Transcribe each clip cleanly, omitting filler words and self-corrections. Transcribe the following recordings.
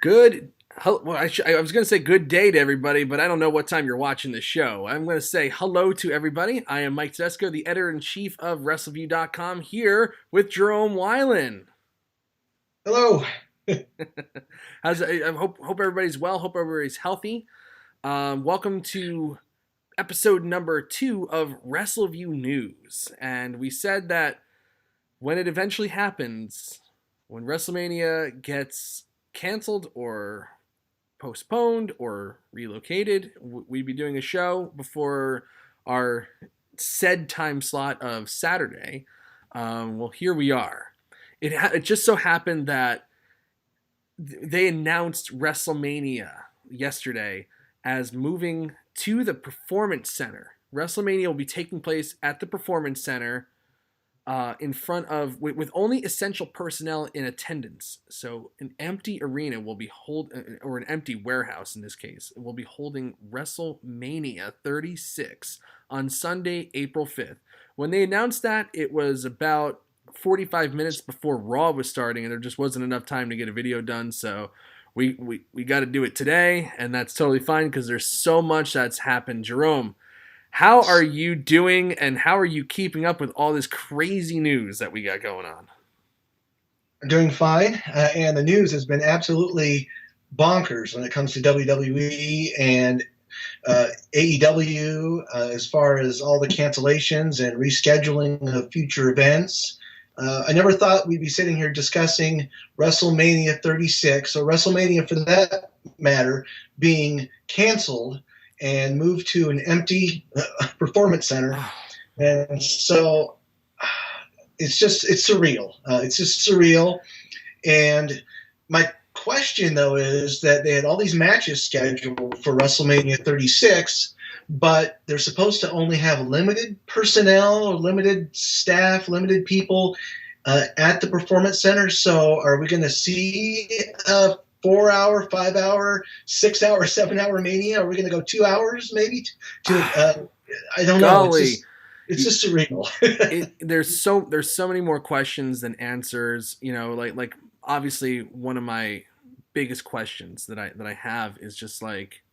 Well, I was going to say good day to everybody, but I don't know what time you're watching this show. I'm going to say hello to everybody. I am Mike Tedesco, the editor-in-chief of Wrestleview.com, here with Jerome Wilen. Hello. I hope everybody's well. Hope everybody's healthy. Welcome to episode number 2 of Wrestleview News. And we said that when it eventually happens, when WrestleMania gets canceled or postponed or relocated, we'd be doing a show before our said time slot of Saturday. Well, here we are. It just so happened that they announced WrestleMania yesterday as moving to the Performance Center. WrestleMania will be taking place at the Performance Center in front of, with only essential personnel in attendance. So an empty arena will be or an empty warehouse in this case, will be holding WrestleMania 36 on Sunday, April 5th. When they announced that, it was about 45 minutes before Raw was starting, and there just wasn't enough time to get a video done, so we got to do it today, and that's totally fine because there's so much that's happened. Jerome, how are you doing, and how are you keeping up with all this crazy news that we got going on? I'm doing fine, and the news has been absolutely bonkers when it comes to WWE and AEW as far as all the cancellations and rescheduling of future events. I never thought we'd be sitting here discussing WrestleMania 36, or WrestleMania for that matter, being canceled and moved to an empty performance center. And so it's surreal. It's just surreal. And my question, though, is that they had all these matches scheduled for WrestleMania 36, but they're supposed to only have limited personnel, or limited staff, limited people at the Performance Center. So are we going to see a 4-hour, 5-hour, 6-hour, 7-hour Mania? Are we going to go 2 hours maybe? I don't know. Golly. It's just surreal. There's so many more questions than answers. You know, like obviously one of my biggest questions that I have is just like,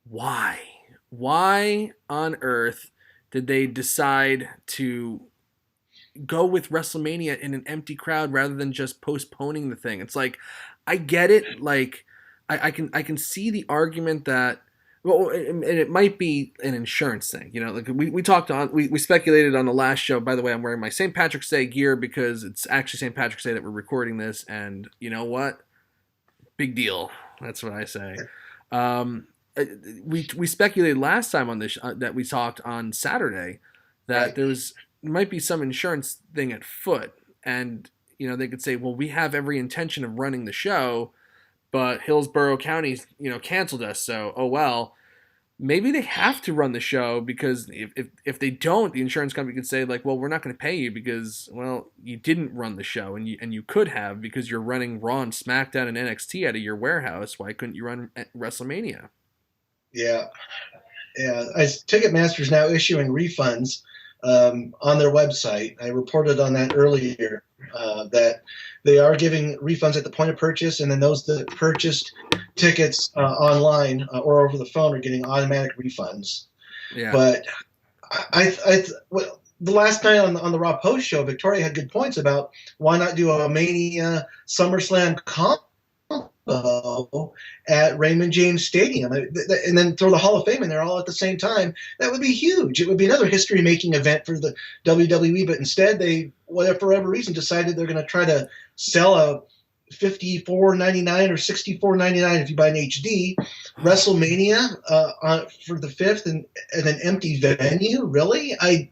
why? Why on earth did they decide to go with WrestleMania in an empty crowd rather than just postponing the thing? It's like, I get it. Like, I can see the argument that, well, and it might be an insurance thing. You know, like we speculated on the last show. By the way, I'm wearing my St. Patrick's Day gear because it's actually St. Patrick's Day that we're recording this, and you know what? Big deal. That's what I say. We speculated last time on this that we talked on Saturday that there might be some insurance thing at foot, and you know they could say, well, we have every intention of running the show, but Hillsborough County, canceled us, so oh well. Maybe they have to run the show because if they don't, the insurance company could say like, well, we're not going to pay you because, well, you didn't run the show, and you could have because you're running Raw and SmackDown and NXT out of your warehouse. Why couldn't you run WrestleMania? Yeah. As Ticketmaster's now issuing refunds on their website. I reported on that earlier, that they are giving refunds at the point of purchase, and then those that purchased tickets online or over the phone are getting automatic refunds. Yeah. But the last night on the Raw Post show, Victoria had good points about why not do a Mania SummerSlam combo at Raymond James Stadium, and then throw the Hall of Fame in there all at the same time. That would be huge. It would be another history-making event for the WWE, but instead they, for whatever reason, decided they're going to try to sell a $54.99 or $64.99 if you buy an HD WrestleMania for the 5th and an empty venue. Really? I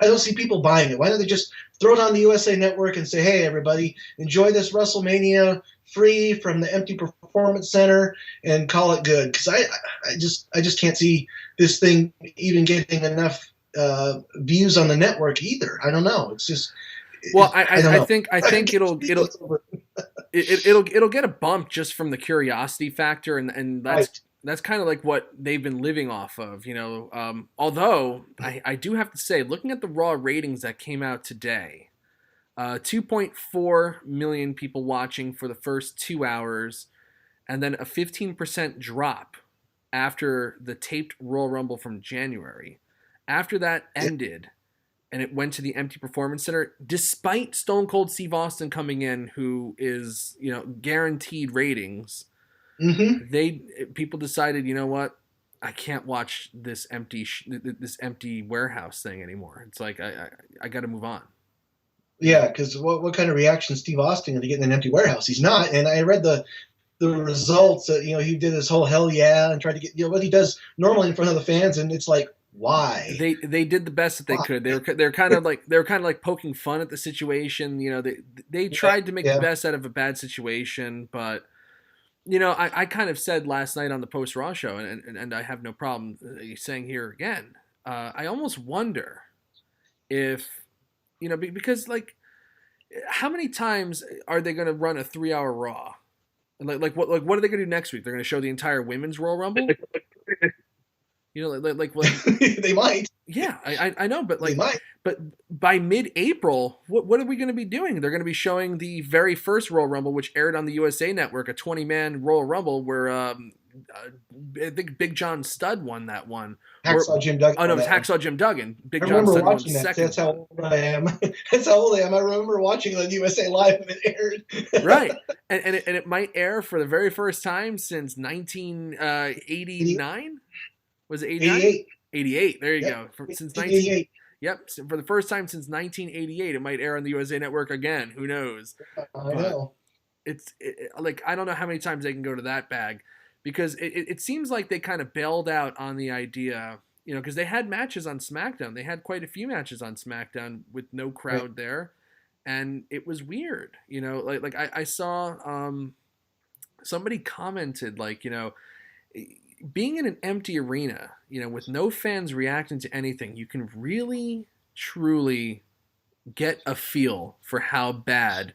don't see people buying it. Why don't they just throw it on the USA Network and say, hey, everybody, enjoy this WrestleMania free from the empty Performance Center and call it good? Because I just can't see this thing even getting enough views on the network either. I don't know. It's just, well, I think it'll get a bump just from the curiosity factor, and that's Right. That's kind of like what they've been living off of, although I do have to say, looking at the Raw ratings that came out today, 2.4 million people watching for the first 2 hours, and then a 15% drop after the taped Royal Rumble from January. After that ended, and it went to the empty Performance Center, despite Stone Cold Steve Austin coming in, who is, guaranteed ratings. People decided, you know what, I can't watch this empty warehouse thing anymore. It's like I got to move on. Yeah, because what kind of reaction Steve Austin going to get in an empty warehouse? He's not. And I read the results that he did this whole hell yeah and tried to get what he does normally in front of the fans, and it's like, why? They did the best that they could. They're kind of like poking fun at the situation. They tried to make the best out of a bad situation, but I kind of said last night on the post Raw show, and I have no problem saying here again. I almost wonder if because how many times are they going to run a 3-hour Raw? And what are they going to do next week? They're going to show the entire women's Royal Rumble. They might. Yeah, I know, but they might. But by mid-April, what are we going to be doing? They're going to be showing the very first Royal Rumble, which aired on the USA Network, a 20-man Royal Rumble, where I think Big John Studd won that one. Hacksaw Jim Duggan. Oh no, it was Hacksaw Jim Duggan. Big John Studd won second. That's how old I am. That's how old I am. I remember watching it on USA Live when it aired. Right, and it might air for the very first time since 1989. Was it 89? 88. There you go. Since 1988. Yep. For the first time since 1988, it might air on the USA Network again. Who knows? I know. It's I don't know how many times they can go to that bag, because it seems like they kind of bailed out on the idea, because they had matches on SmackDown. They had quite a few matches on SmackDown with no crowd there, and it was weird. I saw somebody commented being in an empty arena, with no fans reacting to anything, you can really, truly get a feel for how bad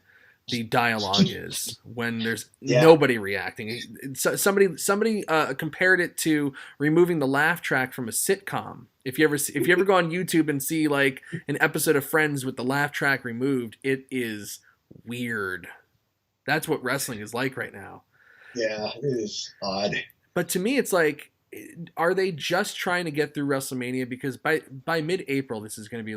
the dialogue is when there's nobody reacting. Somebody compared it to removing the laugh track from a sitcom. If you ever go on YouTube and see an episode of Friends with the laugh track removed, it is weird. That's what wrestling is like right now. Yeah, it is odd. But to me, it's are they just trying to get through WrestleMania? Because by mid-April, this is going to be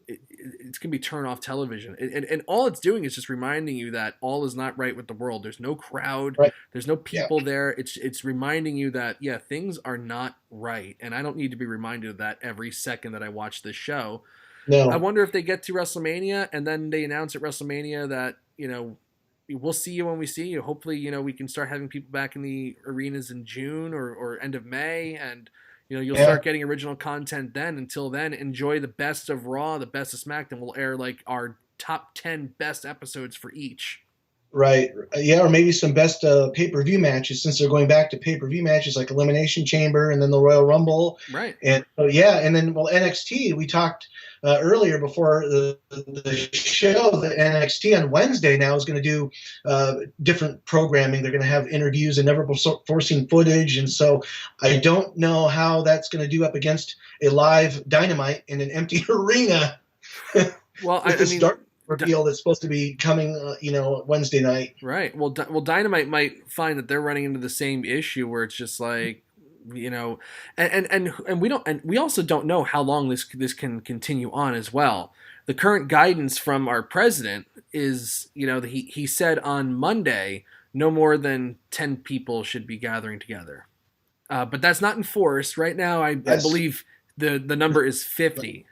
it's going to be turn off television. And all it's doing is just reminding you that all is not right with the world. There's no crowd. Right. There's no people there. It's reminding you that, things are not right. And I don't need to be reminded of that every second that I watch this show. No. I wonder if they get to WrestleMania and then they announce at WrestleMania that, we'll see you when we see you. Hopefully, we can start having people back in the arenas in June or end of May, and you'll start getting original content then. Until then, enjoy the best of Raw, the best of SmackDown. We'll air our top 10 best episodes for each. Right. Yeah, or maybe some best pay-per-view matches, since they're going back to pay-per-view matches like Elimination Chamber and then the Royal Rumble. Right. And and then NXT, we talked earlier before the show that NXT on Wednesday now is going to do different programming. They're going to have interviews and never forcing footage, and so I don't know how that's going to do up against a live Dynamite in an empty arena. Well, I mean, reveal that's supposed to be coming, Wednesday night. Right. Well, Dynamite might find that they're running into the same issue where it's just and we also don't know how long this can continue on as well. The current guidance from our president is, he said on Monday no more than 10 people should be gathering together, but that's not enforced right now. I believe the number is 50.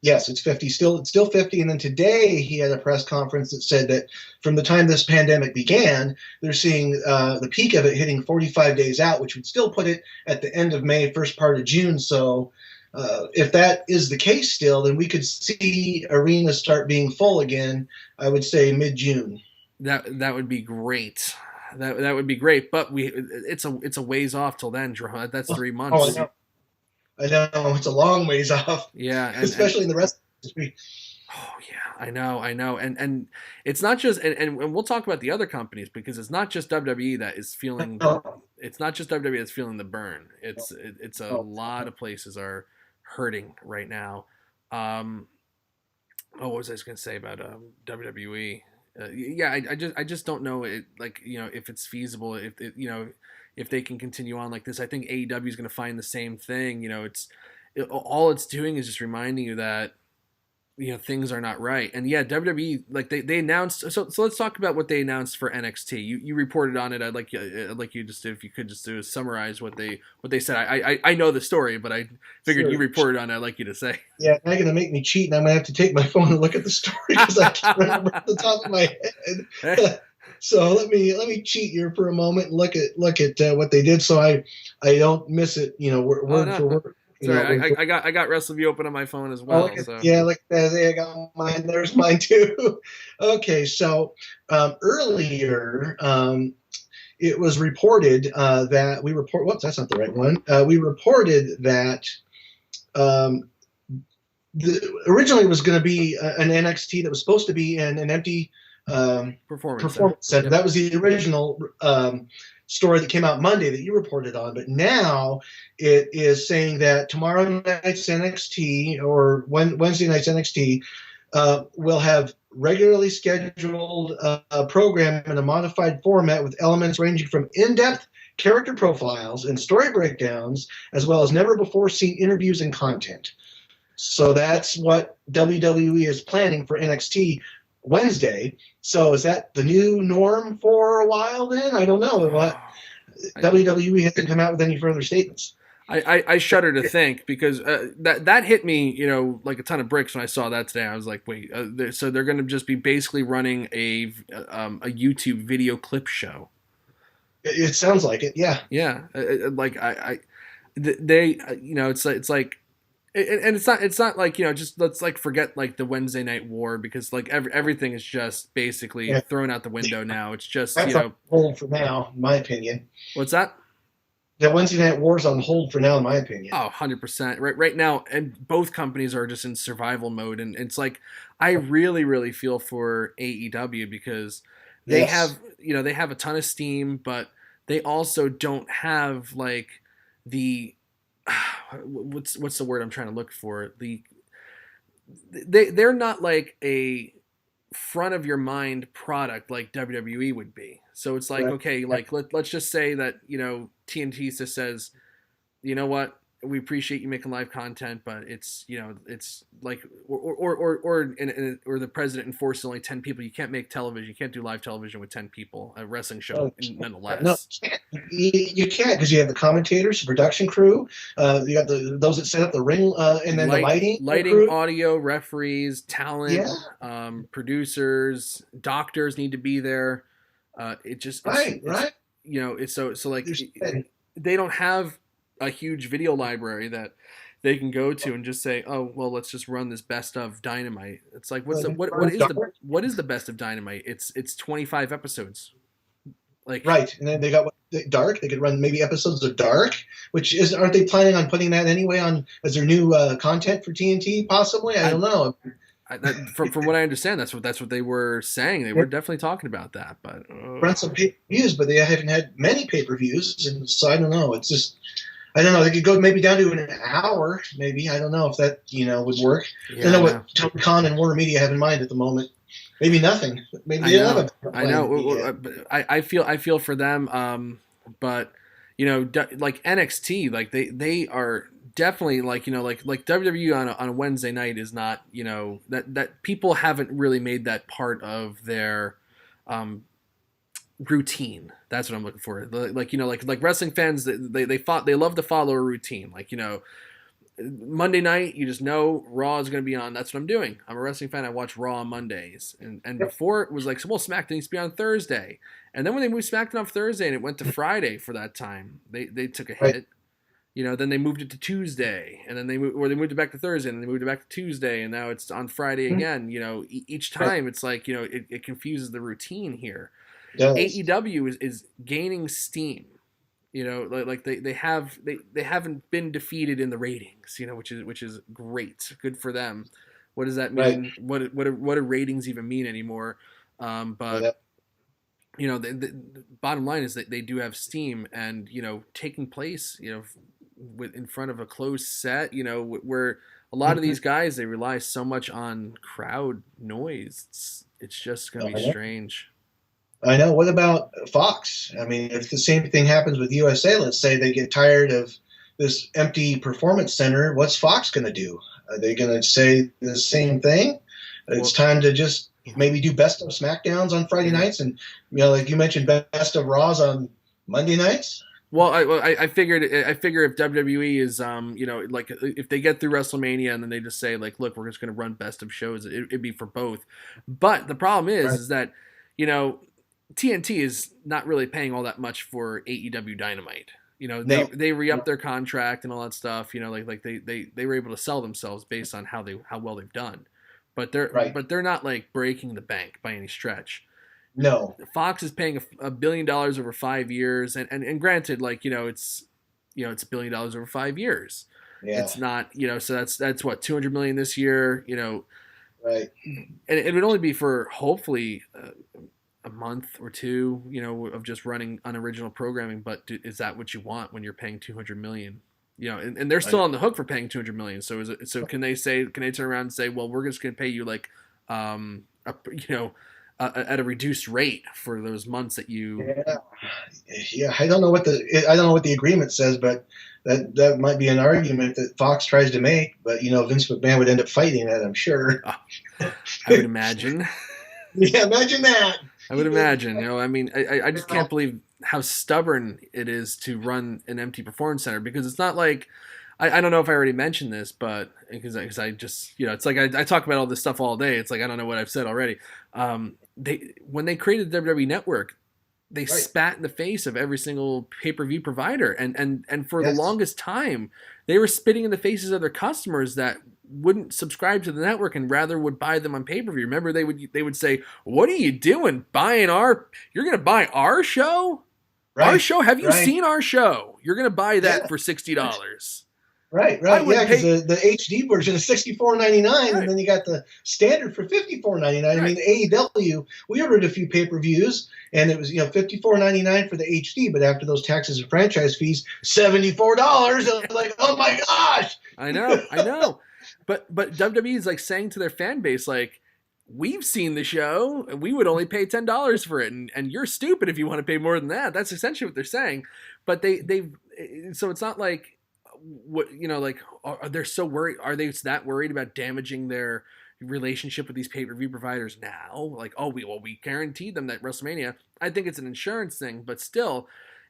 Yes, it's 50. It's still 50. And then today he had a press conference that said that from the time this pandemic began, they're seeing the peak of it hitting 45 days out, which would still put it at the end of May, first part of June. So if that is the case still, then we could see arenas start being full again, I would say mid-June. That would be great. That would be great. But it's a ways off till then, Jerome. That's 3 months. Oh, I know. I know, it's a long ways off. Yeah, especially in the rest of the industry. Oh yeah, I know, and it's not just and we'll talk about the other companies, because it's not just WWE that is feeling. It's not just WWE that's feeling the burn. It's a lot of places are hurting right now. What was I going to say about WWE? Yeah, I just don't know it, like, if it's feasible, if it, if they can continue on like this. I think AEW is going to find the same thing. All it's doing is just reminding you that things are not right. And yeah, WWE, like they announced. So let's talk about what they announced for NXT. You reported on it. I'd like you just, if you could just summarize what they said. I know the story, but I figured you reported on it. I'd like you to say. Yeah, now you're gonna make me cheat, and I'm gonna have to take my phone and look at the story because I can't remember at the top of my head. So let me cheat here for a moment and look at what they did, so I don't miss it. Word for word. Sorry, I got Wrestleview open on my phone as well. Yeah, look, there I got mine. There's mine too. Okay, so earlier it was reported that Whoops, that's not the right one. We reported that originally it was going to be an NXT that was supposed to be in an empty performance center. Yep. That was the original story that came out Monday that you reported on, but now it is saying that tomorrow night's NXT or Wednesday night's NXT will have regularly scheduled program in a modified format with elements ranging from in-depth character profiles and story breakdowns, as well as never-before-seen interviews and content. So that's what WWE is planning for NXT Wednesday. So is that the new norm for a while then? I don't know. WWE hasn't come out with any further statements. I shudder to think, because that hit me, like a ton of bricks when I saw that today. I was like, wait, so they're going to just be basically running a YouTube video clip show. It sounds like it, yeah. Yeah, like it's like. And it's not like, just let's like forget like the Wednesday Night War, because like everything is just basically thrown out the window now. It's just that's on hold for now, in my opinion. What's that? The Wednesday Night War is on hold for now, in my opinion. Oh, 100%. Right now, and both companies are just in survival mode, and it's like I really feel for AEW, because they have they have a ton of steam, but they also don't have like the what's the word I'm trying to look for? They're not like a front of your mind product like WWE would be. So it's like, okay, like let's just say that TNT just says, you know what, we appreciate you making live content, but it's it's like or the president enforces only 10 people. You can't make television. You can't do live television with 10 people. A wrestling show, nonetheless. No, you can't, because you have the commentators, the production crew. You got those that set up the ring, and then the lighting crew. Audio, referees, talent, producers, doctors need to be there. It just right. It's so like they don't have a huge video library that they can go to and just say, oh well, let's just run this best of Dynamite. It's like, what is the best of Dynamite? It's 25 episodes. Like, right, and then they got Dark. They could run maybe episodes of Dark, aren't they planning on putting that anyway on as their new content for TNT? Possibly, I don't know. From what I understand, that's what they were saying. They were definitely talking about that, but run some pay-per-views, but they haven't had many pay-per-views, and so I don't know. It's just, I don't know. They could go maybe down to an hour, maybe. I don't know if that would work. I don't know what Tony Khan and Warner Media have in mind at the moment. Maybe nothing. Maybe they don't have a plan. I know. I feel for them. But like NXT, like they are definitely like like WWE on a Wednesday night is not that people haven't really made that part of their routine. That's what I'm looking for. Like wrestling fans, they love to follow a routine. Like Monday night, you just know Raw is going to be on. That's what I'm doing. I'm a wrestling fan. I watch Raw on Mondays. And before it was like, well, SmackDown needs to be on Thursday. And then when they moved SmackDown off Thursday and it went to Friday for that time, they took a hit. Then they moved it to Tuesday, and then they moved it back to Thursday, and then they moved it back to Tuesday, and now it's on Friday again. Each time it's like it confuses the routine here. AEW is gaining steam. Like they haven't been defeated in the ratings. Which is great, good for them. What does that mean? Right. What do ratings even mean anymore? But the bottom line is that they do have steam, and taking place in front of a closed set, where a lot of these guys, they rely so much on crowd noise. It's just going to be strange. I know. What about Fox? I mean, if the same thing happens with USA, let's say they get tired of this empty performance center, what's Fox going to do? Are they going to say the same thing? It's time to just maybe do best of SmackDowns on Friday nights, and like you mentioned, best of Raws on Monday nights. Well, I figure if WWE is like if they get through WrestleMania and then they just say like, look, we're just going to run best of shows, it'd be for both. But the problem is that TNT is not really paying all that much for AEW Dynamite. They re-upped their contract and all that stuff. Like they were able to sell themselves based on how well they've done. But they're not like breaking the bank by any stretch. No. Fox is paying $1 billion over 5 years, and granted, like it's $1 billion over 5 years. Yeah. It's not so that's what, $200 million this year. Right. And it would only be for hopefully a month or two, of just running unoriginal programming. But is that what you want when you're paying $200 million? And they're still on the hook for paying $200 million. So can they turn around and say, well, we're just going to pay you like, at a reduced rate for those months that you. Yeah. I don't know what the agreement says, but that might be an argument that Fox tries to make. But Vince McMahon would end up fighting that, I'm sure. I would imagine. Yeah, imagine that. I would imagine. I just can't believe how stubborn it is to run an empty performance center, because it's not like I don't know if I already mentioned this, but because I just it's like I talk about all this stuff all day. It's like I don't know what I've said already. When they created the WWE Network, they spat in the face of every single pay-per-view provider, and for the longest time they were spitting in the faces of their customers that wouldn't subscribe to the network and rather would buy them on pay-per-view. Remember, they would say, "What are you doing buying you're going to buy our show? Right. Our show? Have you seen our show? You're going to buy that for $60." Right. Yeah, because the HD version is $64.99, and then you got the standard for $54.99. Right. I mean, AEW, we ordered a few pay-per-views, and it was $54.99 for the HD, but after those taxes and franchise fees, $74. I was like, oh my gosh! I know. But WWE is like saying to their fan base, like, we've seen the show, and we would only pay $10 for it, and you're stupid if you want to pay more than that. That's essentially what they're saying. But so it's not like, what like, are they so worried? Are they that worried about damaging their relationship with these pay-per-view providers now? Like, we guaranteed them that WrestleMania. I think it's an insurance thing, but still,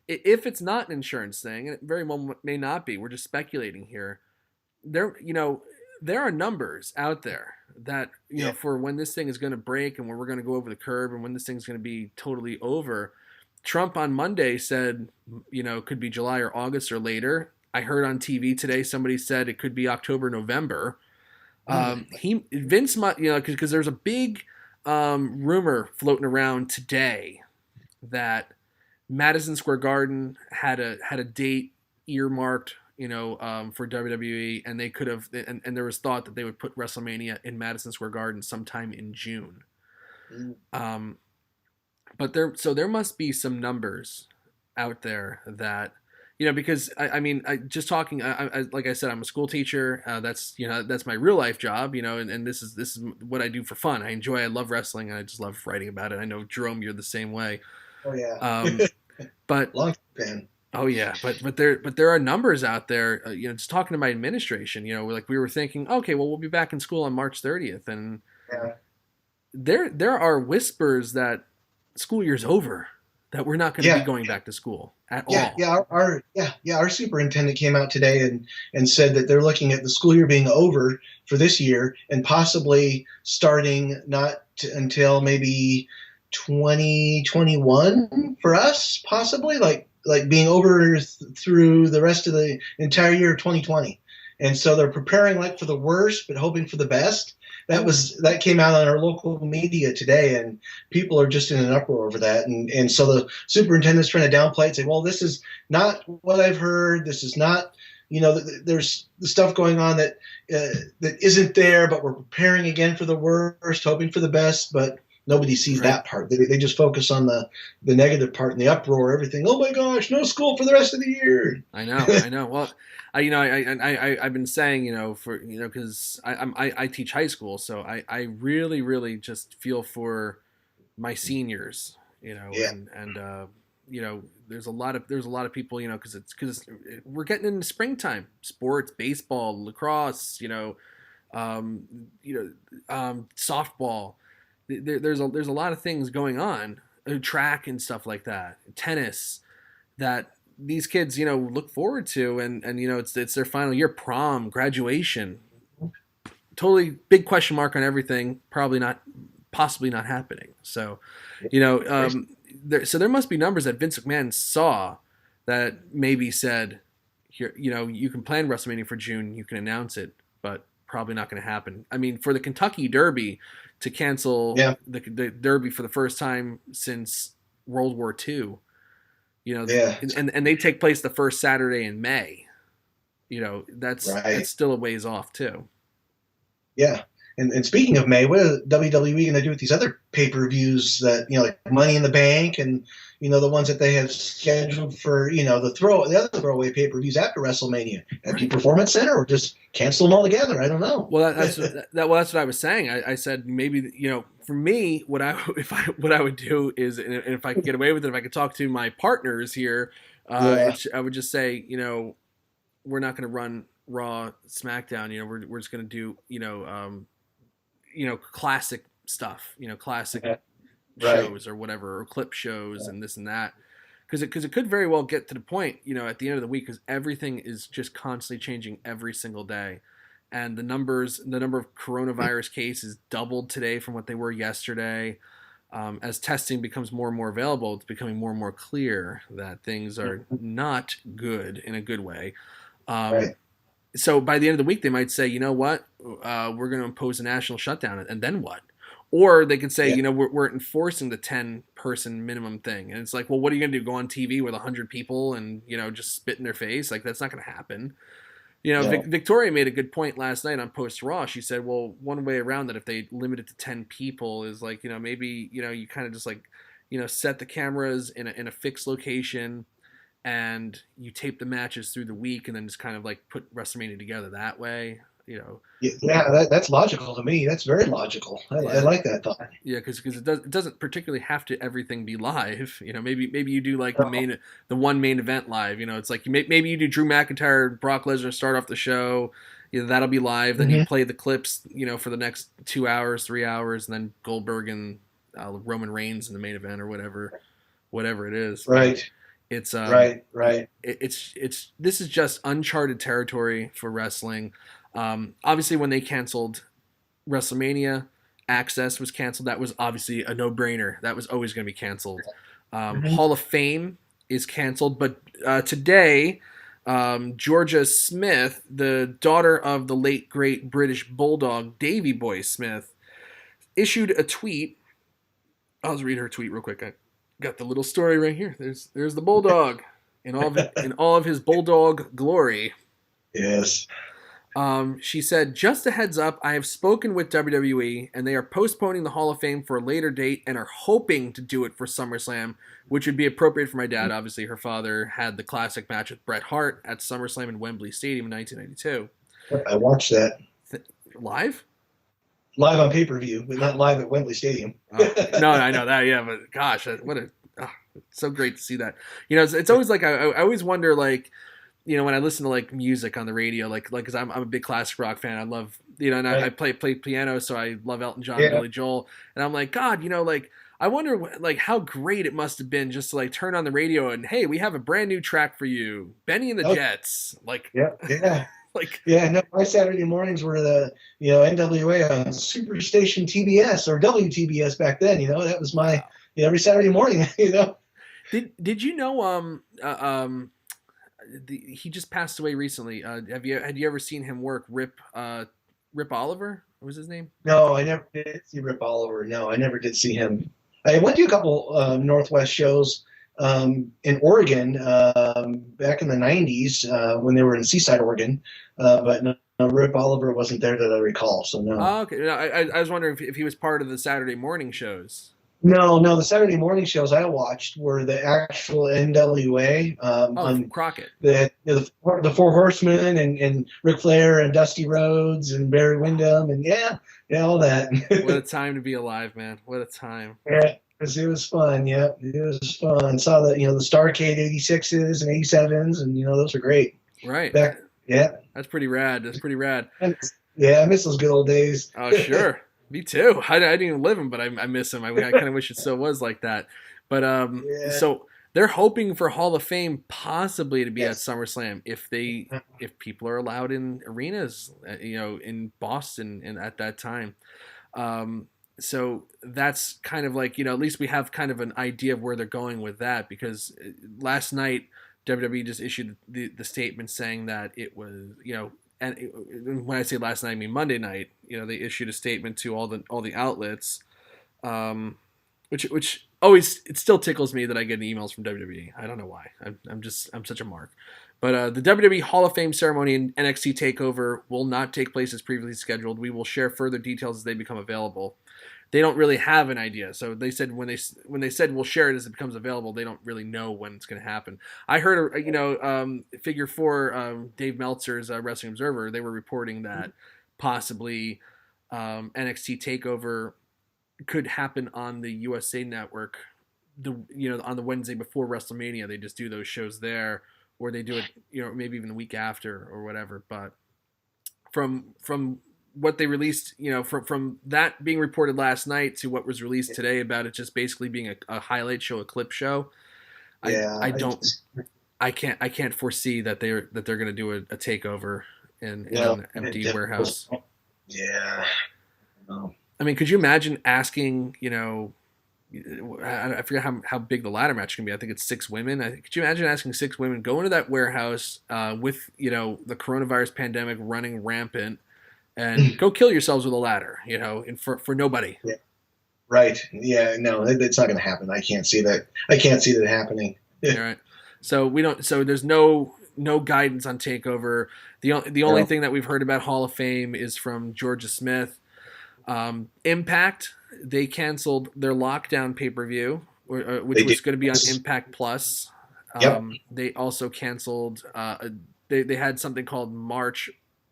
if it's not an insurance thing, and it very well may not be, we're just speculating here. There are numbers out there that for when this thing is going to break and when we're going to go over the curb and when this thing's going to be totally over. Trump on Monday said could be July or August or later. I heard on TV today somebody said it could be October, November. Vince might, because there's a big rumor floating around today that Madison Square Garden had a date earmarked, for WWE, and they could have, and there was thought that they would put WrestleMania in Madison Square Garden sometime in June. But there must be some numbers out there that. Because I just talking, like I said, I'm a school teacher. That's my real life job, and this is what I do for fun. I love wrestling, and I just love writing about it. I know, Jerome, you're the same way. Oh yeah. But long fan. Oh yeah, but there are numbers out there. Just talking to my administration, like we were thinking, okay, well, we'll be back in school on March 30th, and there are whispers that school year's over. That we're not going to be going back to school at all. Our superintendent came out today and said that they're looking at the school year being over for this year and possibly starting not until maybe 2021 for us, possibly like being over through the rest of the entire year of 2020. And so they're preparing like for the worst, but hoping for the best. That came out on our local media today, and people are just in an uproar over that. And so the superintendent's trying to downplay it, say, well, this is not what I've heard. This is not, there's the stuff going on that isn't there, but we're preparing again for the worst, hoping for the best. But nobody sees Right. that part. They just focus on the negative part and the uproar, everything. Oh my gosh, no school for the rest of the year. I know. Well, I've been saying, because I teach high school, so I really, really just feel for my seniors, Yeah. and there's a lot of people, because we're getting into springtime, sports, baseball, lacrosse, softball. There's a lot of things going on, track and stuff like that, tennis, that these kids, look forward to, and it's their final year, prom, graduation. Totally big question mark on everything. Possibly not happening. So, there must be numbers that Vince McMahon saw that maybe said, here, you can plan WrestleMania for June, you can announce it, but probably not going to happen. I mean, for the Kentucky Derby to cancel the Derby for the first time since World War II, and they take place the first Saturday in May. That's still a ways off too. Yeah. And speaking of May, what are WWE going to do with these other pay-per-views that, like Money in the Bank and, the ones that they have scheduled for, the other throwaway pay-per-views after WrestleMania? Empty Performance Center, or just cancel them all together? I don't know. Well, that's what I was saying. I said maybe, for me, what I would do is, and if I could get away with it, if I could talk to my partners here, I would just say, we're not going to run Raw, SmackDown. We're just going to do, classic stuff, classic shows or whatever, or clip shows and this and that. Because it could very well get to the point, at the end of the week, because everything is just constantly changing every single day. And the number of coronavirus cases doubled today from what they were yesterday. As testing becomes more and more available, it's becoming more and more clear that things are not good in a good way. So by the end of the week, they might say, you know what, we're going to impose a national shutdown, and then what? Or they could say, we're enforcing the 10-person minimum thing. And it's like, well, what are you going to do? Go on TV with 100 people and, just spit in their face? Like, that's not going to happen. Victoria made a good point last night on Post Raw. She said, well, one way around that, if they limit it to 10 people, is like, maybe, you kind of just like, set the cameras in a fixed location, and you tape the matches through the week, and then just kind of like put WrestleMania together that way. Yeah, that's logical to me. That's very logical. I like that thought. Yeah, because it doesn't particularly have to everything be live. Maybe you do like the one main event live. It's like maybe you do Drew McIntyre, Brock Lesnar start off the show. That'll be live. Then you play the clips, for the next 2 hours, 3 hours, and then Goldberg and Roman Reigns in the main event or whatever it is. Right. It's right. It's this is just uncharted territory for wrestling. Obviously, when they canceled WrestleMania, Access was canceled. That was obviously a no-brainer. That was always going to be canceled. Hall of Fame is canceled, but today, Georgia Smith, the daughter of the late great British Bulldog Davy Boy Smith, issued a tweet. I'll just read her tweet real quick. I got the little story right here. There's the Bulldog in all of his Bulldog glory. Yes. She said, just a heads up, I have spoken with WWE, and they are postponing the Hall of Fame for a later date and are hoping to do it for SummerSlam, which would be appropriate for my dad. Obviously, her father had the classic match with Bret Hart at SummerSlam in Wembley Stadium in 1992. I watched that. Live? Live on pay-per-view, but not live at Wembley Stadium. No, I know that, yeah, but gosh, it's so great to see that. It's always like, I always wonder, like, when I listen to like music on the radio, like, cause I'm a big classic rock fan. I love, and I play piano. So I love Elton John, Billy Joel. And I'm like, God, like, I wonder like how great it must've been just to like turn on the radio and, hey, we have a brand new track for you. Benny and the Jets. Like, yeah. Like, no, my Saturday mornings were the, NWA on Superstation TBS or WTBS back then, that was my, every Saturday morning, Did you know, he just passed away recently. Had you ever seen him work? Rip Oliver? What was his name? No, I never did see Rip Oliver. No, I never did see him. I went to a couple Northwest shows in Oregon back in the 90s when they were in Seaside, Oregon. But Rip Oliver wasn't there that I recall, so no. Oh, okay. No, I was wondering if he was part of the Saturday morning shows. No, no. The Saturday morning shows I watched were the actual NWA Oh, from on Crockett. the Four Horsemen and Ric Flair and Dusty Rhodes and Barry Windham and yeah, all that. What a time to be alive, man. What a time. Yeah, because it was fun. Yeah, it was fun. Saw the the Starcade '86s and '87s, and those are great. Right. Back, yeah. That's pretty rad. That's pretty rad. Yeah, I miss those good old days. Oh, sure. Me too. I didn't even live him, but I miss him. I kind of wish it still was like that. But Yeah. so they're hoping for Hall of Fame possibly to be Yes. at SummerSlam if people are allowed in arenas, in Boston and at that time. So that's kind of like, at least we have kind of an idea of where they're going with that, because last night WWE just issued the statement saying that it was, and when I say last night, I mean Monday night. They issued a statement to all the outlets, which always, it still tickles me that I get emails from WWE. I don't know why. I'm such a mark. But the WWE Hall of Fame ceremony and NXT Takeover will not take place as previously scheduled. We will share further details as they become available. They don't really have an idea. So they said when they said we'll share it as it becomes available, they don't really know when it's going to happen. I heard, Figure 4, Dave Meltzer's Wrestling Observer, they were reporting that possibly NXT Takeover could happen on the USA Network. On the Wednesday before WrestleMania, they just do those shows there, or they do it, maybe even the week after or whatever. But from what they released, from that being reported last night to what was released today about it just basically being a highlight show, a clip show. I can't foresee that they're going to do a takeover in an empty warehouse. Yeah. I mean, could you imagine asking, I forget how big the ladder match can be. I think it's 6 women. Could you imagine asking 6 women, go into that warehouse with, the coronavirus pandemic running rampant, and go kill yourselves with a ladder, and for nobody. Yeah. Right. Yeah. No, it's not going to happen. I can't see that. I can't see that happening. All right. So there's no guidance on Takeover. The only thing that we've heard about Hall of Fame is from Georgia Smith. Impact, they canceled their Lockdown pay-per-view, which was going to be on Impact Plus. They also canceled. They had something called March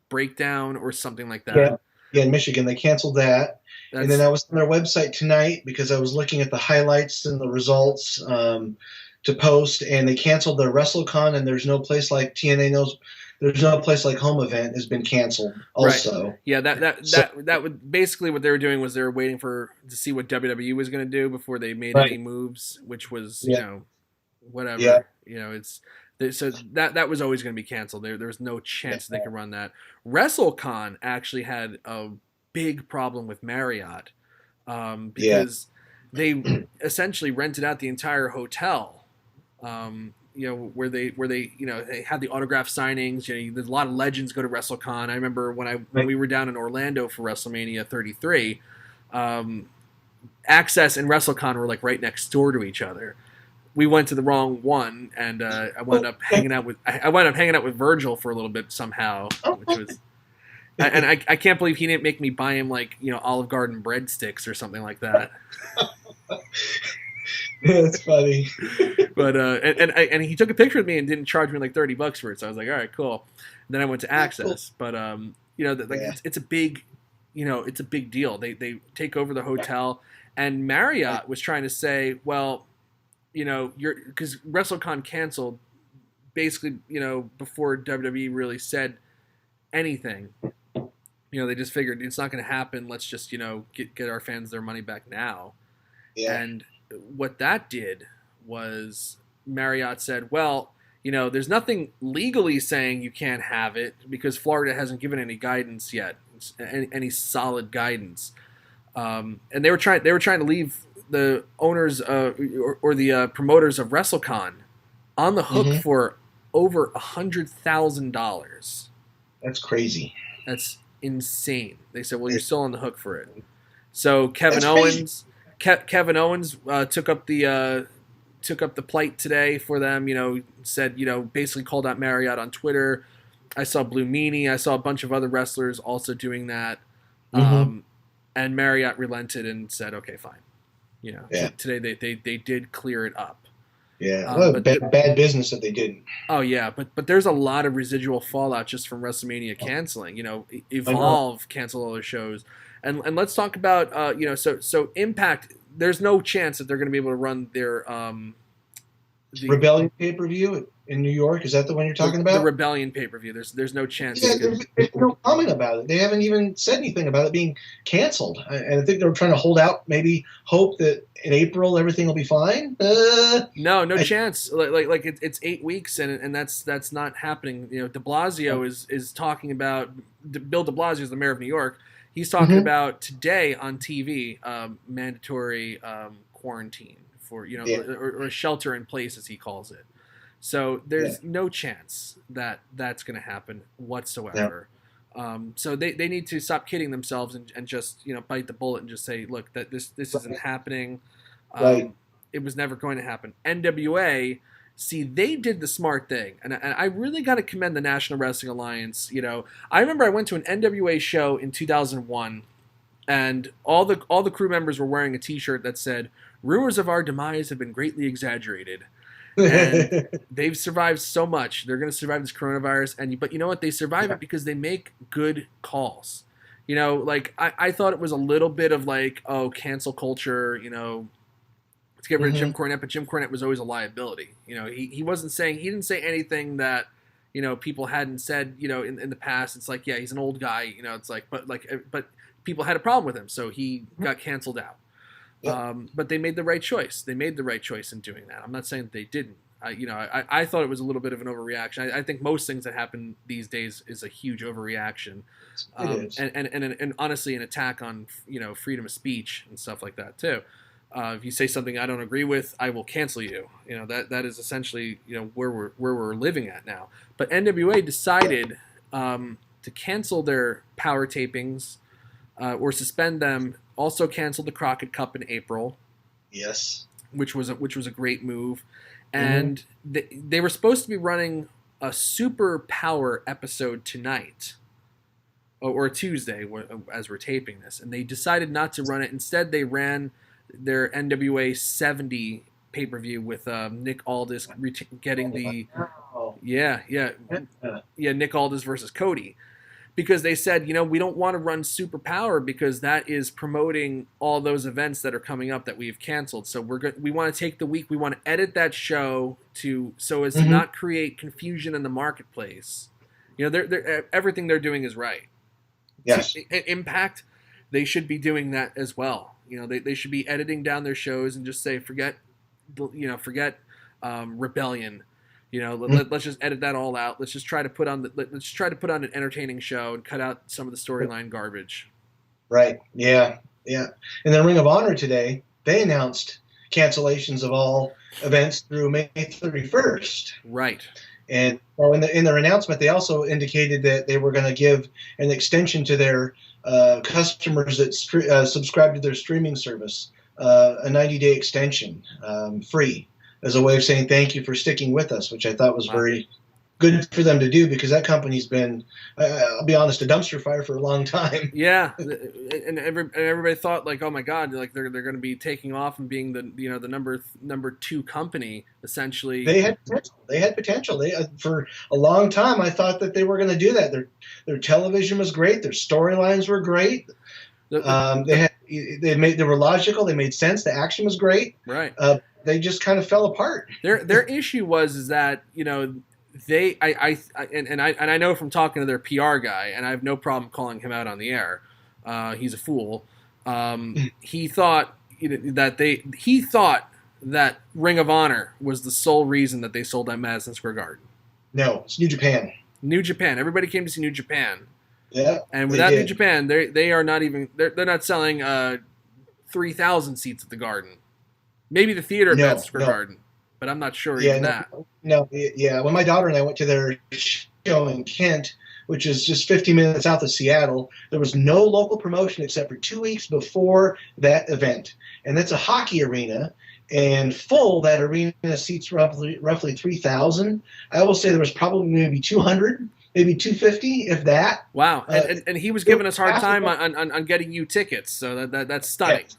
Breakdown or something like that. Yeah, in Michigan they canceled that. And then I was on their website tonight because I was looking at the highlights and the results to post, and they canceled their WrestleCon, and there's no place like TNA knows. There's no place like Home Event has been canceled also. Right. Yeah, that would basically what they were doing was they were waiting to see what WWE was going to do before they made any moves, which was whatever. Yeah. So that was always going to be canceled. There was no chance they could run that. WrestleCon actually had a big problem with Marriott because they essentially rented out the entire hotel. Where they they had the autograph signings. There's a lot of legends go to WrestleCon. I remember when we were down in Orlando for WrestleMania 33, Access and WrestleCon were like right next door to each other. We went to the wrong one, and I wound up hanging out with Virgil for a little bit somehow, which was. And I can't believe he didn't make me buy him Olive Garden breadsticks or something like that. That's funny. But and he took a picture with me and didn't charge me like $30 for it. So I was like, all right, cool. And then I went to Access, but it's a big, it's a big deal. They take over the hotel, and Marriott was trying to say, well, because WrestleCon canceled basically, before WWE really said anything. They just figured it's not going to happen. Let's just get our fans their money back now. Yeah. And what that did was Marriott said, well, there's nothing legally saying you can't have it because Florida hasn't given any guidance yet, any solid guidance. And they were trying to leave the owners or the promoters of WrestleCon on the hook for over $100,000. That's crazy. That's insane. They said, well, you're still on the hook for it. So Kevin Owens took up the plight today for them. Said basically called out Marriott on Twitter, I saw Blue Meanie. I saw a bunch of other wrestlers also doing that. Mm-hmm. And Marriott relented and said, "Okay, fine." Yeah. Today they did clear it up. Yeah. Well, bad business that they didn't. Oh yeah, but there's a lot of residual fallout just from WrestleMania canceling. Evolve canceled all their shows, and let's talk about so Impact. There's no chance that they're going to be able to run their Rebellion pay-per-view in New York. Is that the one you're talking about? The Rebellion pay-per-view. There's no chance. Yeah, there's no comment about it. They haven't even said anything about it being canceled. And I think they're trying to hold out, maybe hope that in April everything will be fine. No chance. Like it's 8 weeks, and that's not happening. De Blasio is talking about Bill De Blasio is the mayor of New York. He's talking about today on TV mandatory quarantine for or shelter in place as he calls it. So there's no chance that that's going to happen whatsoever. So they need to stop kidding themselves and just bite the bullet and just say, look, that this isn't happening. It was never going to happen. NWA, see, they did the smart thing, and I really got to commend the National Wrestling Alliance. I remember I went to an NWA show in 2001, and all the crew members were wearing a T-shirt that said, "Rumors of our demise have been greatly exaggerated." And they've survived so much. They're going to survive this coronavirus, but you know what? They survive it because they make good calls. I thought it was a little bit of cancel culture. Let's get rid of Jim Cornette, but Jim Cornette was always a liability. He didn't say anything that people hadn't said in the past. It's like, yeah, he's an old guy. But people had a problem with him, so he got canceled out. But they made the right choice. They made the right choice in doing that. I'm not saying that they didn't. I thought it was a little bit of an overreaction. I think most things that happen these days is a huge overreaction, and honestly, an attack on freedom of speech and stuff like that too. If you say something I don't agree with, I will cancel you. That is essentially where we're living at now. But NWA decided to cancel their power tapings or suspend them. Also canceled the Crockett Cup in April. Yes, which was a great move, and they were supposed to be running a Super Power episode tonight or Tuesday as we're taping this, and they decided not to run it. Instead, they ran their NWA 70 pay-per-view with Nick Aldis getting the Nick Aldis versus Cody. Because they said, we don't want to run Super Power because that is promoting all those events that are coming up that we've canceled. So we want to take the week, we want to edit that show so as to not create confusion in the marketplace. Everything they're doing is right. Yes. Impact, they should be doing that as well. They should be editing down their shows and just say forget Rebellion. Let's just edit that all out. Let's just try to put on an entertaining show and cut out some of the storyline garbage. Right. Yeah. Yeah. And then Ring of Honor today, they announced cancellations of all events through May 31st. Right. And in their announcement, they also indicated that they were going to give an extension to their customers that subscribe to their streaming service, a 90-day extension, free, as a way of saying thank you for sticking with us, which I thought was very good for them to do, because that company's been, I'll be honest, a dumpster fire for a long time. Yeah, and everybody thought oh my God, they're going to be taking off and being the number 2 company essentially. They had potential. For a long time I thought that they were going to do that. Their television was great. Their storylines were great. They were logical. They made sense. The action was great. Right. They just kind of fell apart. Their issue is that I know from talking to their PR guy, and I have no problem calling him out on the air. He's a fool. He thought that Ring of Honor was the sole reason that they sold at Madison Square Garden. No, it's New Japan. New Japan. Everybody came to see New Japan. Yeah. And without New Japan, they are not even they're not selling 3,000 seats at the Garden. Maybe the theater at Madison Square Garden, but I'm not sure even that. No, yeah. When my daughter and I went to their show in Kent, which is just 50 minutes south of Seattle, there was no local promotion except for 2 weeks before that event. And that's a hockey arena, and full, that arena seats roughly 3,000. I will say there was probably maybe 200 maybe 250, if that. Wow, and he was giving us hard time on getting you tickets, so that's stunning. Yeah.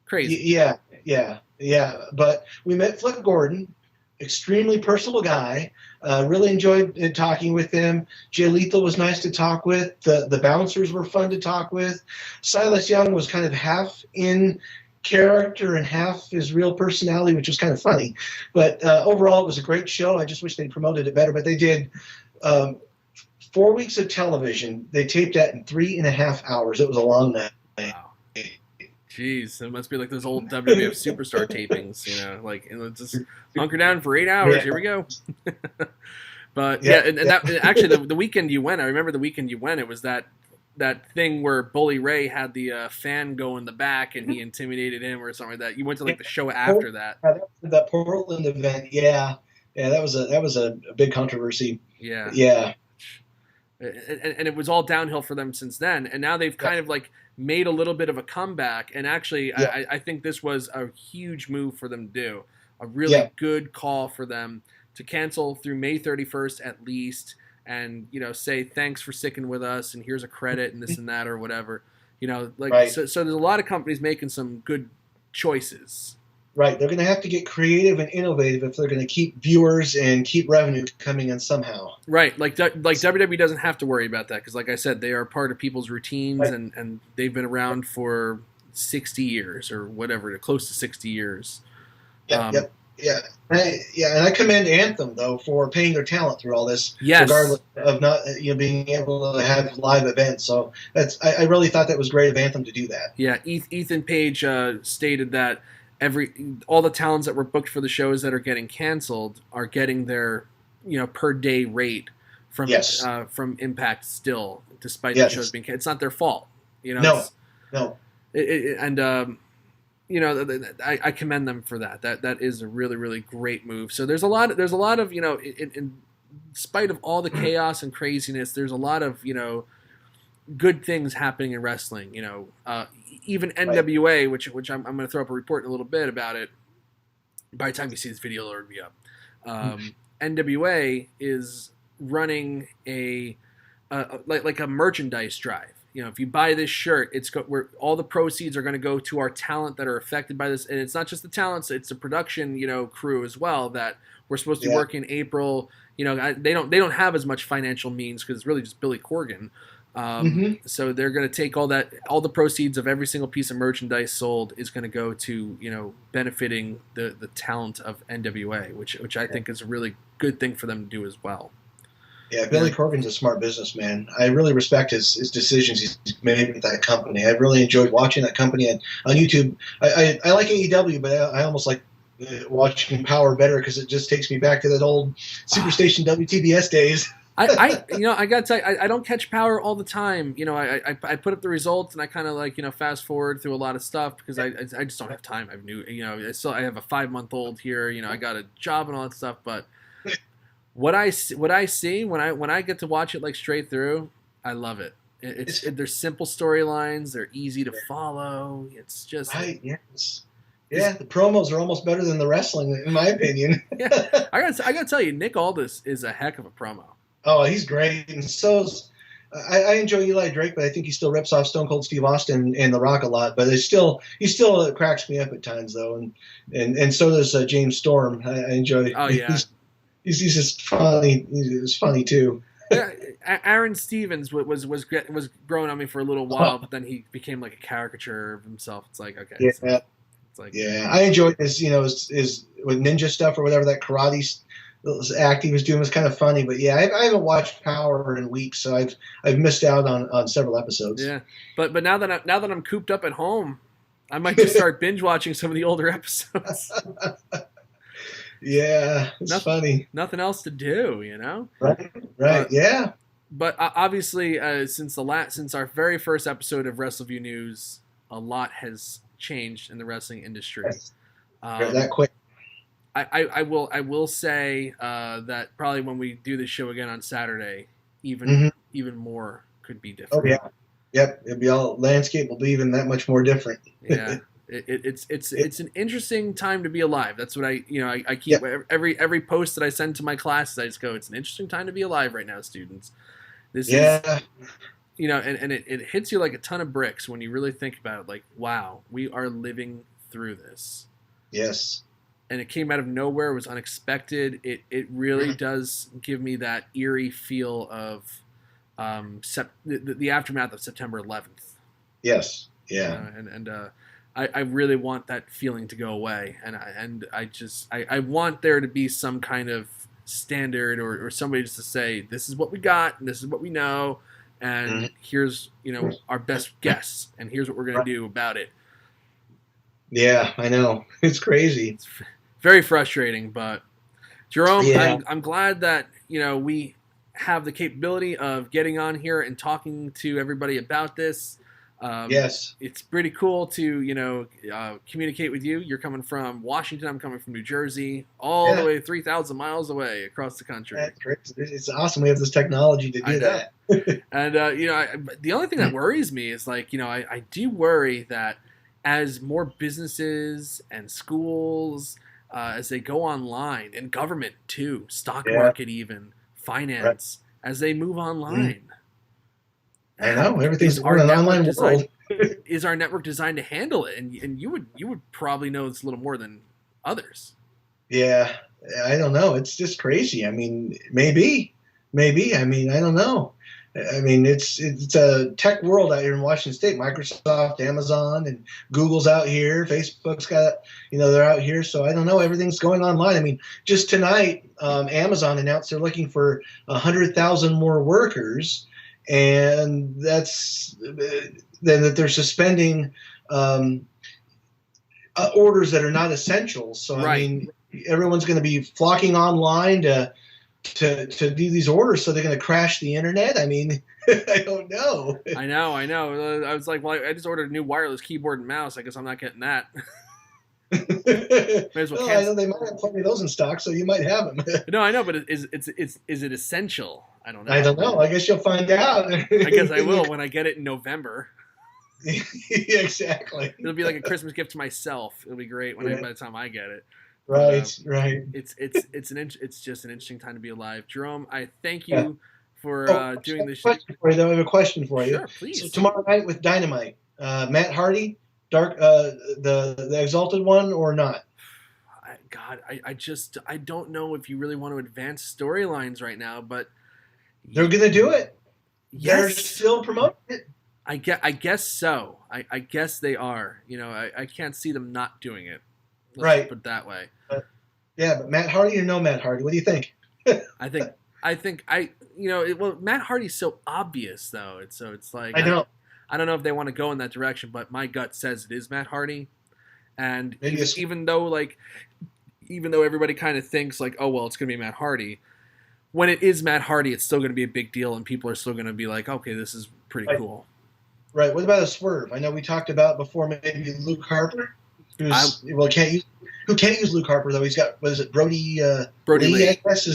Crazy. Yeah. But we met Flip Gordon, extremely personable guy. Really enjoyed talking with him. Jay Lethal was nice to talk with. The bouncers were fun to talk with. Silas Young was kind of half in character and half his real personality, which was kind of funny. But overall, it was a great show. I just wish they promoted it better. But they did 4 weeks of television. They taped that in 3.5 hours. It was a long night. Wow. Jeez, it must be like those old WWF Superstar tapings, like just hunker down for 8 hours. Yeah. Here we go. But and that actually the weekend you went, I remember the weekend you went. It was that thing where Bully Ray had the fan go in the back and he intimidated him or something like that. You went to like the show after that. That Portland event, yeah, that was a big controversy. Yeah. And it was all downhill for them since then. And now they've kind of like made a little bit of a comeback. And actually, I think this was a huge move for them to do. A really good call for them to cancel through May 31st at least. And, say thanks for sticking with us. And here's a credit and this and that or whatever. So there's a lot of companies making some good choices. Right. They're going to have to get creative and innovative if they're going to keep viewers and keep revenue coming in somehow. Right. Like WWE doesn't have to worry about that because, like I said, they are part of people's routines and they've been around for 60 years or whatever, close to 60 years. Yeah. And I commend Anthem, though, for paying their talent through all this, regardless of not being able to have live events. So I really thought that was great of Anthem to do that. Yeah. Ethan Page stated that all the talents that were booked for the shows that are getting canceled are getting their per day rate from Impact still, despite the shows being canceled. It's not their fault. No. I commend them for that. That is a really, really great move. So there's a lot of in spite of all the chaos and craziness, there's a lot of good things happening in wrestling. Even NWA, which I'm going to throw up a report in a little bit about it. By the time you see this video, it'll already be up. NWA is running a merchandise drive. If you buy this shirt, where all the proceeds are going to go to our talent that are affected by this, and it's not just the talents; it's the production crew as well that we're supposed to work in April. They don't have as much financial means because it's really just Billy Corgan. So they're going to take all the proceeds of every single piece of merchandise sold is going to go to benefiting the talent of NWA, which I think is a really good thing for them to do as well. Yeah, Billy Corgan's a smart businessman. I really respect his decisions he's made with that company. I really enjoyed watching that company on YouTube. I like AEW, but I almost like watching Power better because it just takes me back to that old Superstation WTBS days. I gotta tell you, I don't catch Power all the time. I put up the results and I kind of fast forward through a lot of stuff because I just don't have time. I have a 5-month-old here. I got a job and all that stuff. But what I see when I get to watch it straight through, I love it. They're simple storylines. They're easy to follow. It's just Yeah, the promos are almost better than the wrestling, in my opinion. I gotta tell you, Nick Aldis is a heck of a promo. Oh, he's great, and I enjoy Eli Drake, but I think he still rips off Stone Cold Steve Austin and The Rock a lot. But he still cracks me up at times, though, and so does James Storm. I enjoy. Oh yeah, he's just funny. He's funny too. Yeah, Aaron Stevens was growing on me for a little while, but then he became like a caricature of himself. It's like okay, I enjoyed his his with ninja stuff or whatever that karate act he was doing was kind of funny, but I haven't watched Power in weeks, so I've missed out on several episodes. Yeah, but now that I'm cooped up at home, I might just start binge watching some of the older episodes. Yeah, it's funny. Nothing else to do, Right. Yeah. But obviously, since our very first episode of Wrestleview News, a lot has changed in the wrestling industry. Yes. That quick. I will say that probably when we do this show again on Saturday, even more could be different. Oh yeah, yep. It'll be landscape will be even that much more different. Yeah, It's an interesting time to be alive. That's what I keep every post that I send to my classes. I just go, it's an interesting time to be alive right now, students. This is, and it hits you like a ton of bricks when you really think about it. Like, wow, we are living through this. Yes. And it came out of nowhere. It was unexpected. It really does give me that eerie feel of the aftermath of September 11th. Yes. Yeah. I really want that feeling to go away, and I want there to be some kind of standard or somebody just to say, this is what we got and this is what we know, and here's our best guess, and here's what we're gonna do about it. Yeah, I know, it's crazy. It's very frustrating, but Jerome, I'm glad that we have the capability of getting on here and talking to everybody about this. Yes, it's pretty cool to communicate with you. You're coming from Washington, I'm coming from New Jersey, all the way 3,000 miles away across the country. That's great. It's awesome we have this technology to do that. And the only thing that worries me is I do worry that as more businesses and schools as they go online, and government too, stock market, even finance, as they move online. I know, everything's an online world. Is our network designed to handle it? And you would probably know this a little more than others. Yeah, I don't know. It's just crazy. I mean, maybe. I mean, I don't know. I mean, it's a tech world out here in Washington State. Microsoft, Amazon, and Google's out here. Facebook's got, they're out here. So I don't know. Everything's going online. I mean, just tonight, Amazon announced they're looking for 100,000 more workers. And that's then that they're suspending orders that are not essential. So I mean, everyone's going to be flocking online to do these orders. So they're going to crash the internet. I mean, I don't know. I know. I was like, well, I just ordered a new wireless keyboard and mouse. I guess I'm not getting that. I know they might have plenty of those in stock, so you might have them. No, I know, but is it essential? I don't know. I don't know. I guess you'll find out. I guess I will when I get it in November. Yeah, exactly. It'll be like a Christmas gift to myself. It'll be great by the time I get it. Right. It's just an interesting time to be alive. Jerome, I thank you for doing this. I have a question for you. Sure, please. So tomorrow night with Dynamite, Matt Hardy, the Exalted One, or not? I don't know if you really want to advance storylines right now, but they're gonna do it. Yes. They're still promoting it. I guess so. I guess they are. I can't see them not doing it. Let's put it that way. But Matt Hardy or no Matt Hardy? What do you think? Matt Hardy's so obvious though. It's like I know. I don't know if they want to go in that direction, but my gut says it is Matt Hardy. And even though everybody kind of thinks like, oh well, it's gonna be Matt Hardy. When it is Matt Hardy, it's still going to be a big deal, and people are still going to be like, okay, this is pretty cool. Right. What about a swerve? I know we talked about before maybe Luke Harper, who can't use Luke Harper, though. He's got, what is it, Brody Lee, I guess,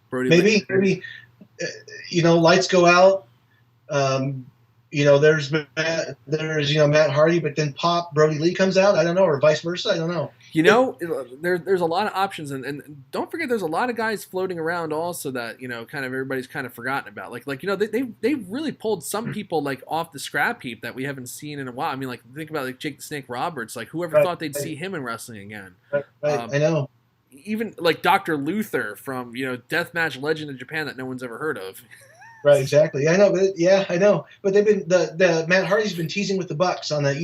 Brody maybe, Lee. Maybe, lights go out. There's Matt Hardy, but then Brody Lee comes out. I don't know, or vice versa. I don't know. There's a lot of options, and don't forget, there's a lot of guys floating around also that kind of everybody's kind of forgotten about. They've really pulled some people like off the scrap heap that we haven't seen in a while. I mean, think about like Jake the Snake Roberts. Like whoever thought they'd see him in wrestling again? Right. I know. Even like Dr. Luther from Deathmatch Legend of Japan that no one's ever heard of. Right, exactly. I know, I know. But they've been the Matt Hardy's been teasing with the Bucks on that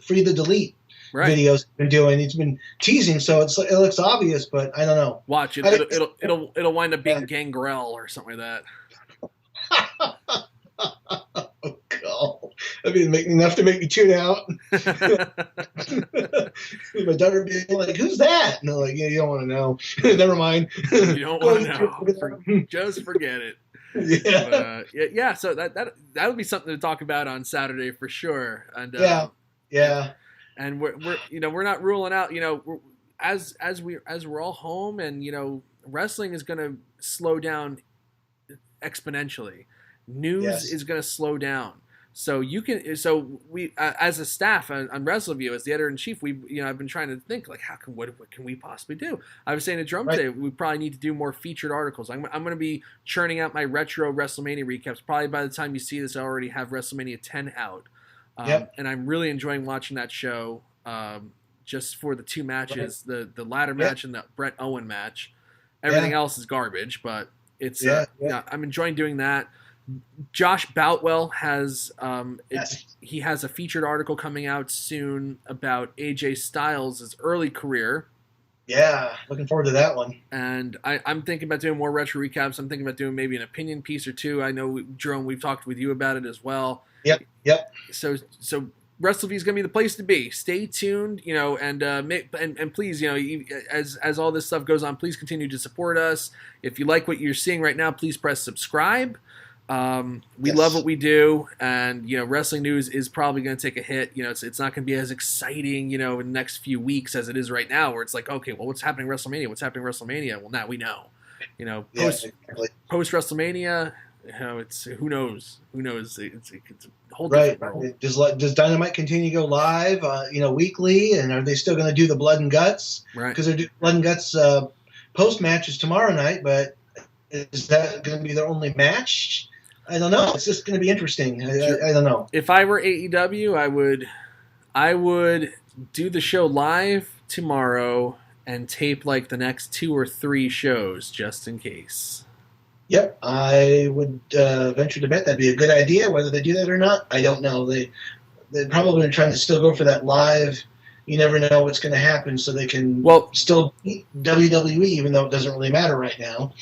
free the delete videos he's been doing. He's been teasing, so it looks obvious, but I don't know. Watch it. It'll wind up being Gangrel or something like that. Oh God! I mean, enough to make me tune out. My daughter being like, "Who's that?" And I'm like, "Yeah, you don't want to know. Never mind. You don't want to know. Just forget it." Yeah. So that would be something to talk about on Saturday for sure. And yeah. And we're not ruling out. As we're all home, and wrestling is going to slow down exponentially. News is going to slow down. So you can, so we, as a staff on Wrestleview, as the editor-in-chief, I've been trying to think, like, what can we possibly do? I was saying to Jerome today, we probably need to do more featured articles. I'm going to be churning out my retro WrestleMania recaps. Probably by the time you see this, I already have WrestleMania 10 out. And I'm really enjoying watching that show, just for the two matches, the ladder match and the Bret Owen match. Everything else is garbage, but it's, I'm enjoying doing that. Josh Boutwell has he has a featured article coming out soon about AJ Styles' early career. Yeah, looking forward to that one. And I'm thinking about doing more retro recaps. I'm thinking about doing maybe an opinion piece or two. I know, Jerome, we've talked with you about it as well. Yep. So WrestleView is going to be the place to be. Stay tuned, and please, as all this stuff goes on, please continue to support us. If you like what you're seeing right now, please press subscribe. We love what we do, and wrestling news is probably going to take a hit. It's not going to be as exciting, in the next few weeks as it is right now, where it's like, okay, well, what's happening at WrestleMania? What's happening at WrestleMania? Well, now we know. Post WrestleMania, it's who knows? It's a whole different world. Does Dynamite continue to go live, weekly, and are they still going to do the Blood and Guts? Right. Because they're doing Blood and Guts post matches tomorrow night, but is that going to be their only match? I don't know. It's just going to be interesting. I don't know. If I were AEW, I would do the show live tomorrow and tape like the next 2 or 3 shows just in case. Yep, I would venture to bet that'd be a good idea. Whether they do that or not, I don't know. They're probably trying to still go for that live. You never know what's going to happen, so they can still beat WWE, even though it doesn't really matter right now.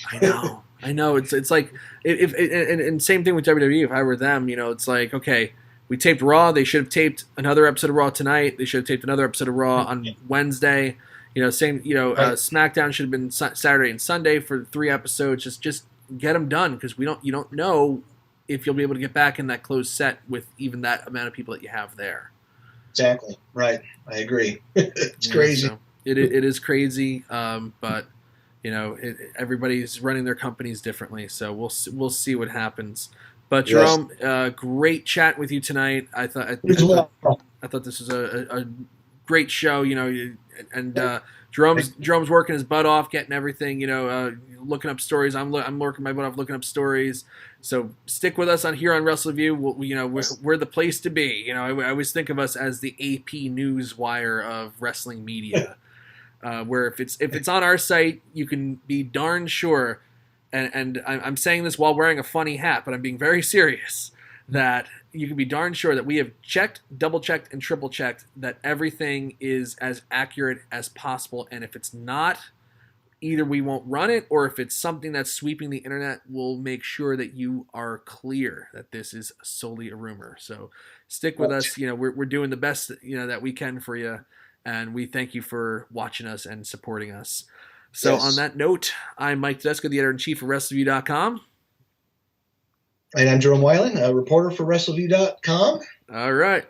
I know. It's like and same thing with WWE. If I were them, it's like, okay, we taped Raw. They should have taped another episode of Raw tonight. They should have taped another episode of Raw on Wednesday. SmackDown should have been Saturday and Sunday for 3 episodes. Just get them done, because you don't know if you'll be able to get back in that closed set with even that amount of people that you have there. Exactly. Right. I agree. It's crazy. So it is crazy, but everybody's running their companies differently, so we'll see what happens. But Jerome, great chat with you tonight. I thought this was a great show. Jerome's working his butt off, getting everything. Looking up stories. I'm working my butt off looking up stories. So stick with us here on Wrestleview. We're the place to be. I always think of us as the AP news wire of wrestling media. Where if it's on our site, you can be darn sure, and I'm saying this while wearing a funny hat, but I'm being very serious, that you can be darn sure that we have checked, double-checked, and triple-checked that everything is as accurate as possible, and if it's not, either we won't run it, or if it's something that's sweeping the internet, we'll make sure that you are clear that this is solely a rumor. So stick with us. We're doing the best that we can for you. And we thank you for watching us and supporting us. So on that note, I'm Mike Tedesco, the editor-in-chief of Wrestleview.com. And I'm Jerome Wilen, a reporter for Wrestleview.com. All right.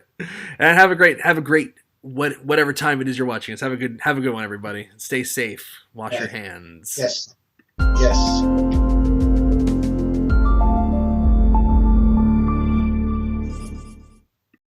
And have a great whatever time it is you're watching us. Have a good one, everybody. Stay safe. Wash your hands. Yes.